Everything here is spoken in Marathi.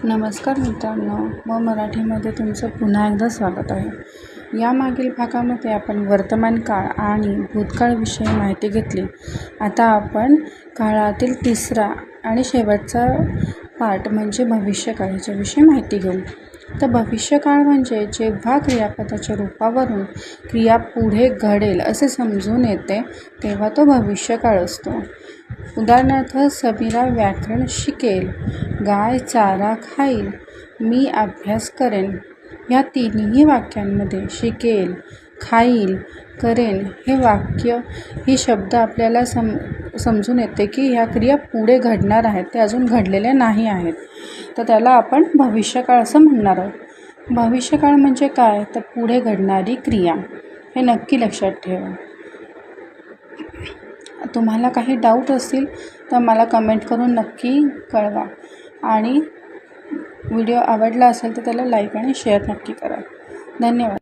नमस्कार मित्रांनो, मग मराठीमध्ये तुमचं पुन्हा एकदा स्वागत आहे. यामागील भागामध्ये आपण वर्तमान काळ आणि भूतकाळविषयी माहिती घेतली. आता आपण काळातील तिसरा आणि शेवटचा पार्ट म्हणजे भविष्यकाळ याच्याविषयी माहिती घेऊ. तर भविष्यकाळ म्हणजे जेव्हा क्रियापदाच्या रूपावरून क्रिया पुढे घडेल असे समजून येते तेव्हा तो भविष्यकाळ असतो. उदाहरणार्थ, समीरा व्याकरण शिकेल, गाय चारा खाईल, मी अभ्यास करेन. या तिन्ही वाक्यांमध्ये शिकेल, खाईल, करेन ही शब्द आपल्याला समजून येते की ह्या क्रिया पुढे घडणार आहेत, ते अजून घडलेल्या नाही आहेत. तर त्याला आपण भविष्यकाळ असं म्हणणार आहोत. भविष्यकाळ म्हणजे काय? तर पुढे घडणारी क्रिया. हे नक्की लक्षात ठेवा. तुम्हाला काही डाऊट असतील तर मला कमेंट करून नक्की कळवा आणि व्हिडिओ आवडला असेल तर त्याला लाईक आणि शेअर नक्की करा. धन्यवाद.